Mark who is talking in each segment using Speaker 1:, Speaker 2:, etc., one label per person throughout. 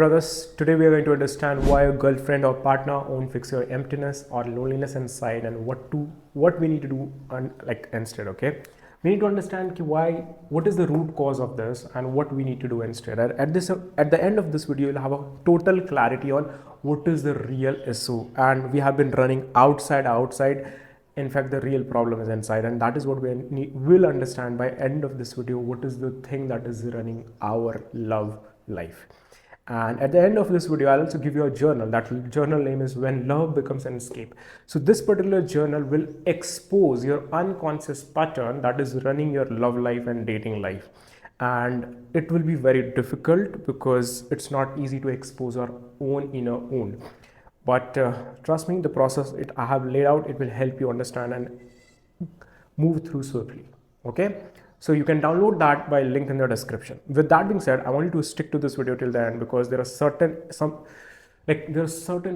Speaker 1: Brothers, today we are going to understand why a girlfriend or partner won't fix your emptiness or loneliness inside, and what we need to do instead. Okay, we need to understand what is the root cause of this and what we need to do instead. And at the end of this video, you'll have a total clarity on what is the real issue, and we have been running outside. In fact, the real problem is inside, and that is what will understand by end of this video. What is the thing that is running our love life? And at the end of this video, I'll also give you a journal. That journal name is When Love Becomes an Escape. So this particular journal will expose your unconscious pattern that is running your love life and dating life. And it will be very difficult because it's not easy to expose our own inner wound. But trust me, the process I have laid out, it will help you understand and move through swiftly. Okay, so you can download that by link in the description. With that being said, I want you to stick to this video till the end because there are certain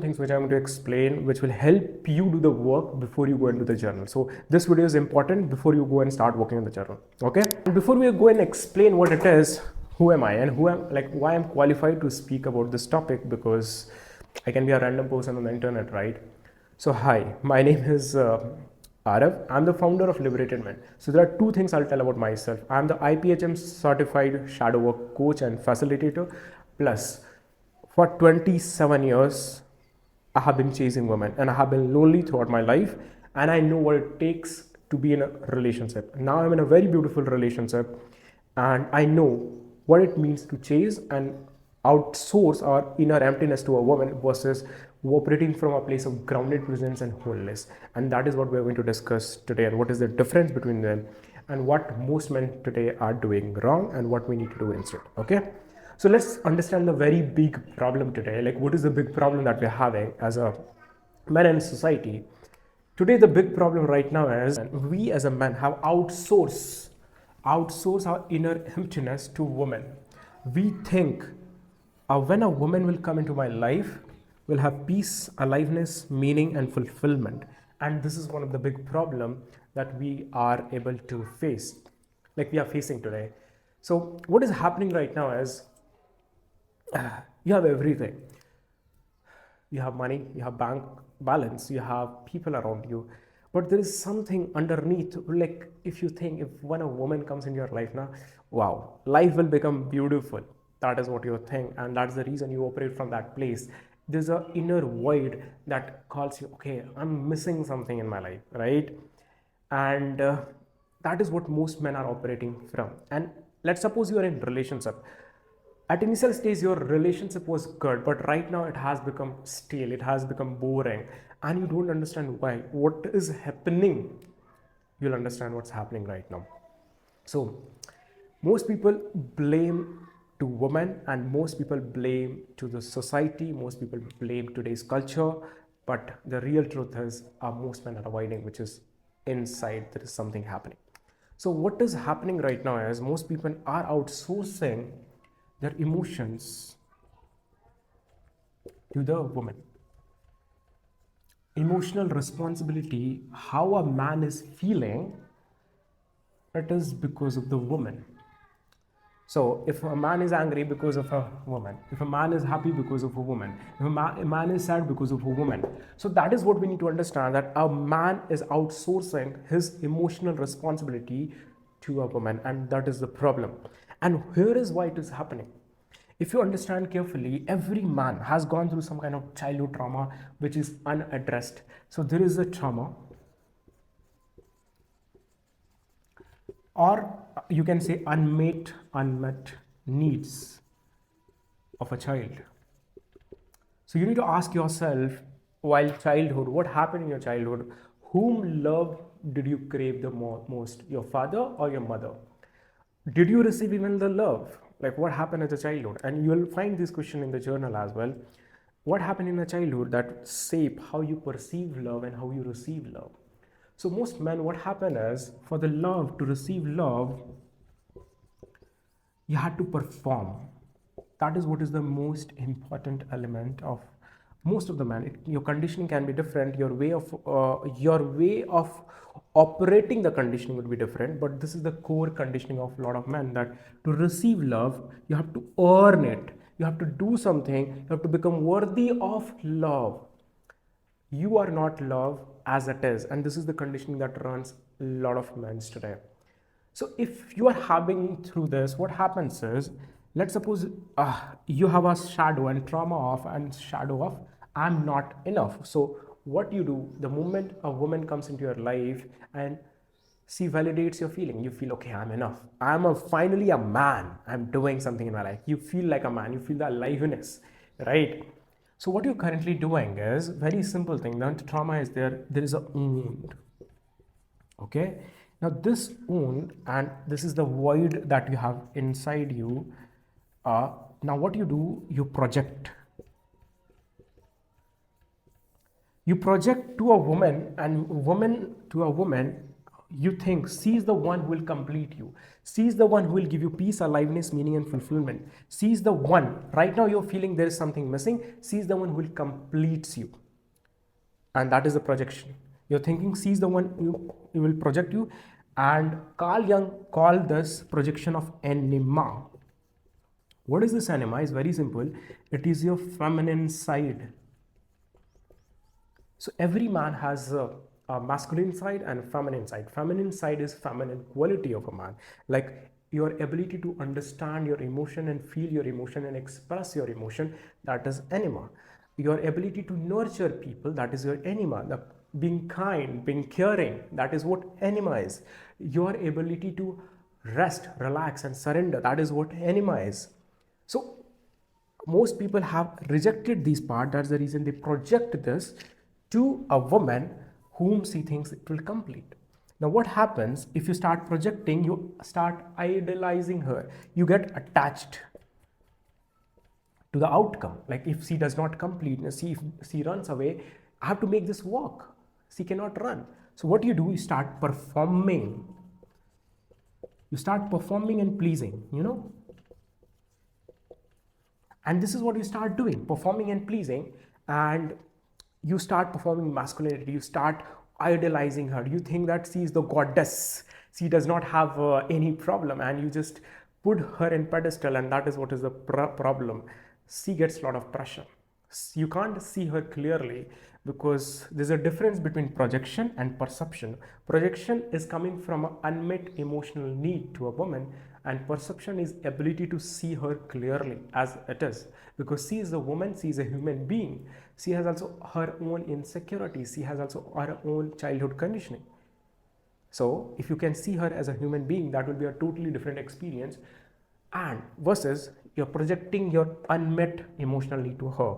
Speaker 1: things which I'm going to explain which will help you do the work before you go into the journal. So this video is important before you go and start working on the journal. Okay, and before we go and explain what it is, who am I and why I'm qualified to speak about this topic, because I can be a random person on the internet, right? So hi, my name is Arav. I'm the founder of Liberated Men. So there are two things I'll tell about myself. I'm the IPHM certified shadow work coach and facilitator. Plus, for 27 years, I have been chasing women and I have been lonely throughout my life, and I know what it takes to be in a relationship. Now I'm in a very beautiful relationship, and I know what it means to chase and outsource our inner emptiness to a woman versus operating from a place of grounded presence and wholeness. And that is what we're going to discuss today, and what is the difference between them, and what most men today are doing wrong and what we need to do instead. Okay, so let's understand the very big problem today. Like, what is the big problem that we're having as a men in society today? The big problem right now is we as a man have outsourced our inner emptiness to women. We think when a woman will come into my life, will have peace, aliveness, meaning, and fulfillment. And this is one of the big problem that we are able to face, like we are facing today. So what is happening right now is you have everything. You have money, you have bank balance, you have people around you, but there is something underneath. Like, if when a woman comes in your life now, wow, life will become beautiful. That is what you think, and that's the reason you operate from that place. There's an inner void that calls you, okay, I'm missing something in my life, right? And that is what most men are operating from. And let's suppose you are in relationship. At initial stage, your relationship was good, but right now it has become stale, it has become boring, and you don't understand why. What is happening? You'll understand what's happening right now. So most people blame to women, and most people blame to the society, most people blame today's culture, but the real truth is most men are avoiding, which is inside there is something happening. So what is happening right now is most people are outsourcing their emotions to the woman. Emotional responsibility, how a man is feeling, it is because of the woman. So if a man is angry because of a woman, if a man is happy because of a woman, if a man is sad because of a woman, so that is what we need to understand, that a man is outsourcing his emotional responsibility to a woman, and that is the problem. And here is why it is happening. If you understand carefully, every man has gone through some kind of childhood trauma which is unaddressed. So there is a trauma, or you can say unmet needs of a child. So you need to ask yourself, while childhood, what happened in your childhood? Whom love did you crave the most, your father or your mother? Did you receive even the love? Like, what happened as a childhood? And you will find this question in the journal as well. What happened in the childhood that shape how you perceive love and how you receive love? So most men, what happened is, for the love, to receive love, you had to perform. That is what is the most important element of most of the men. Your conditioning can be different, your way of operating the conditioning would be different, but this is the core conditioning of a lot of men, that to receive love, you have to earn it. You have to do something. You have to become worthy of love. You are not love as it is, and this is the conditioning that runs a lot of men today. So if you are having through this, what happens is, let's suppose you have a shadow and trauma of and shadow of I'm not enough. So what you do the moment a woman comes into your life and she validates your feeling, you feel okay, I'm enough, finally a man, I'm doing something in my life. You feel like a man, you feel the aliveness, right? So what you're currently doing is very simple thing. Now trauma is there is a wound. Okay, now this wound and this is the void that you have inside you. Now what you do, you project to a woman, and woman to a woman, you think she's the one who will complete you, she's the one who will give you peace, aliveness, meaning and fulfillment. She's the one, right now you're feeling there is something missing, she's the one who will complete you. And that is the projection. You're thinking she's the one who will project you. And Carl Jung called this projection of anima. What is this anima? It's very simple. It is your feminine side. So every man has a masculine side and a feminine side. Feminine side is feminine quality of a man, like your ability to understand your emotion and feel your emotion and express your emotion, that is anima. Your ability to nurture people, that is your anima. The being kind, being caring, that is what anima is. Your ability to rest, relax and surrender, that is what anima is. So most people have rejected these parts. That's the reason they project this to a woman whom she thinks it will complete. Now what happens if you start projecting, you start idolizing her, you get attached to the outcome. Like if she does not complete, if she runs away, I have to make this work, she cannot run. So what you do, you start performing, and pleasing, and this is what you start doing, performing and pleasing. And you start performing masculinity, you start idolizing her, you think that she is the goddess, she does not have any problem, and you just put her in pedestal. And that is what is the problem. She gets a lot of pressure, you can't see her clearly, because there's a difference between projection and perception. Projection is coming from an unmet emotional need to a woman, and perception is ability to see her clearly as it is, because she is a woman, she is a human being, she has also her own insecurities, she has also her own childhood conditioning. So if you can see her as a human being, that will be a totally different experience, and versus you're projecting your unmet emotional need to her.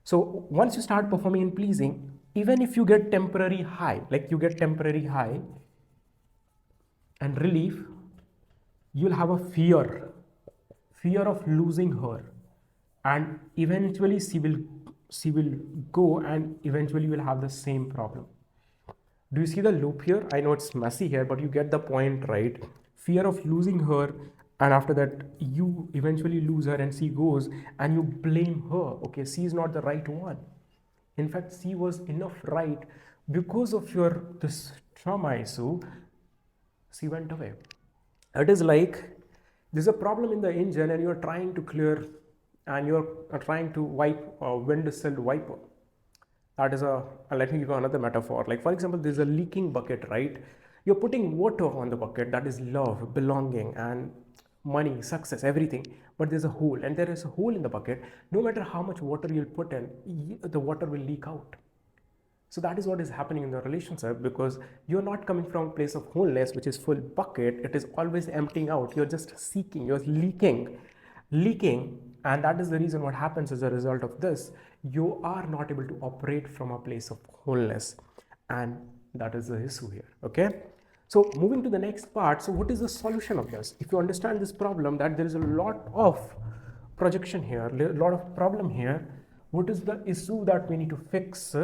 Speaker 1: So once you start performing and pleasing, even if you get temporary high, and relief, you'll have a fear of losing her, and eventually she will go, and eventually you will have the same problem. Do you see the loop here? I know it's messy here, but you get the point, right? Fear of losing her, and after that you eventually lose her and she goes, and you blame her. Okay, she is not the right one. In fact, she was enough right. Because of your this trauma issue, she went away. It is like there's a problem in the engine and you're trying to clear, and you're trying to wipe a windshield wiper. That is let me give you another metaphor. Like for example, there's a leaking bucket, right? You're putting water on the bucket, that is love, belonging and money, success, everything. But there's a hole, and there is a hole in the bucket. No matter how much water you'll put in, the water will leak out. So that is what is happening in the relationship, because you're not coming from a place of wholeness, which is full bucket. It is always emptying out. You're just seeking, you're leaking. And that is the reason what happens as a result of this. You are not able to operate from a place of wholeness. And that is the issue here. Okay. So moving to the next part. So what is the solution of this? If you understand this problem, that there is a lot of projection here, a lot of problem here. What is the issue that we need to fix?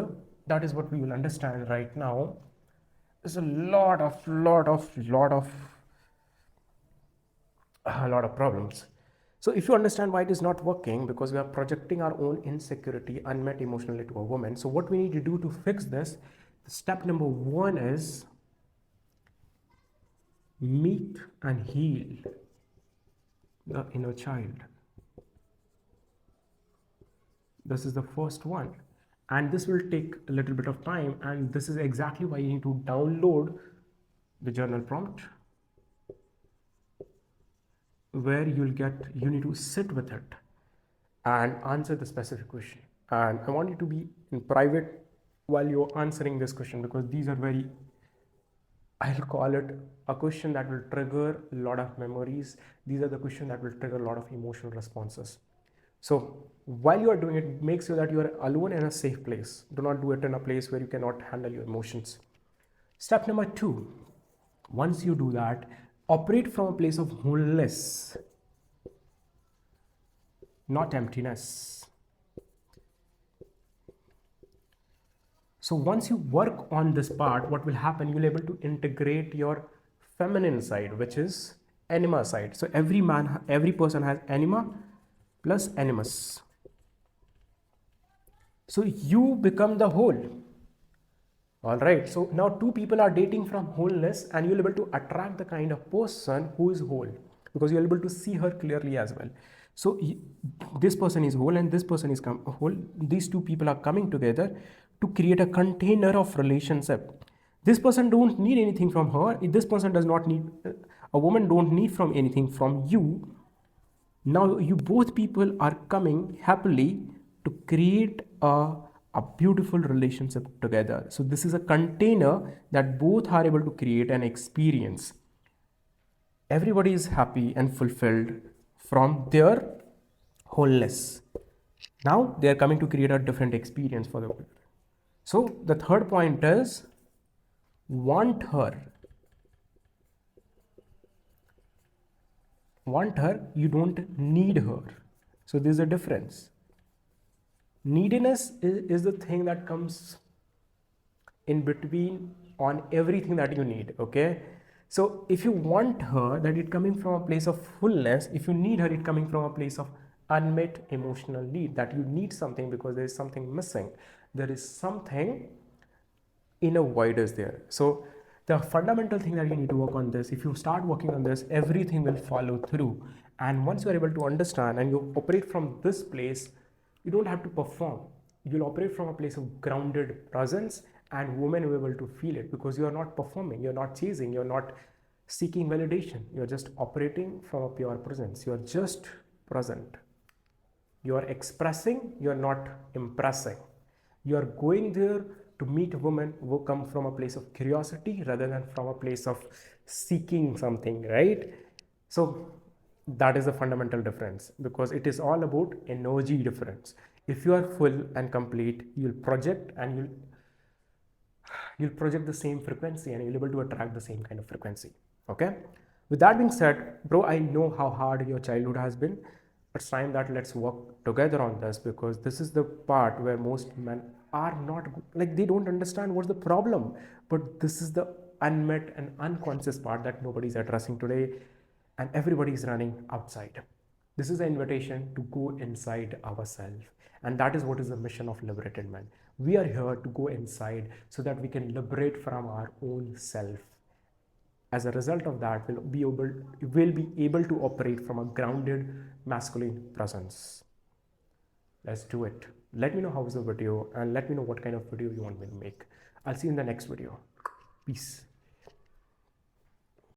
Speaker 1: That is what we will understand right now. There's a lot of problems. So if you understand why it is not working, because we are projecting our own insecurity, unmet emotionally to a woman. So what we need to do to fix this, step number 1 is meet and heal the inner child. This is the first one, and this will take a little bit of time, and this is exactly why you need to download the journal prompt, where you need to sit with it and answer the specific question. And I want you to be in private while you're answering this question, because these are very, I'll call it a question that will trigger a lot of memories. These are the questions that will trigger a lot of emotional responses. So while you are doing it, make sure that you are alone in a safe place. Do not do it in a place where you cannot handle your emotions. Step number 2, once you do that, operate from a place of wholeness, not emptiness. So once you work on this part, what will happen, you'll be able to integrate your feminine side, which is anima side. So every person has anima plus animus. So you become the whole. All right. So now two people are dating from wholeness, and you'll be able to attract the kind of person who is whole, because you're able to see her clearly as well. So this person is whole and this person is whole. These two people are coming together to create a container of relationship. This person don't need anything from her. This person does not need, a woman don't need from anything from you. Now you both people are coming happily to create a beautiful relationship together. So this is a container that both are able to create an experience. Everybody is happy and fulfilled from their wholeness. Now they are coming to create a different experience for the world. So the third point is want her. Want her, you don't need her. So there's a difference. Neediness is the thing that comes in between on everything that you need. Okay, so if you want her, that it coming from a place of fullness. If you need her, it coming from a place of unmet emotional need, that you need something because there is something missing, there is something inner void is there. So the fundamental thing that you need to work on this, if you start working on this, everything will follow through. And once you are able to understand and you operate from this place, you don't have to perform. You'll operate from a place of grounded presence, and women will be able to feel it, because you are not performing, you're not chasing, you're not seeking validation. You're just operating from a pure presence. You're just present. You're expressing, you're not impressing. You're going there to meet women who come from a place of curiosity rather than from a place of seeking something, right? So that is the fundamental difference, because it is all about energy difference. If you are full and complete, you'll project, and you'll project the same frequency, and you'll be able to attract the same kind of frequency. Okay, with that being said, bro, I know how hard your childhood has been. It's time that let's work together on this, because this is the part where most men are not, like, they don't understand what's the problem. But this is the unmet and unconscious part that nobody's addressing today, and everybody is running outside. This is an invitation to go inside ourselves, and that is what is the mission of Liberated Men. We are here to go inside so that we can liberate from our own self. As a result of that, we'll be able to operate from a grounded masculine presence. Let's do it. Let me know how was the video, and let me know what kind of video you want me to make. I'll see you in the next video. Peace.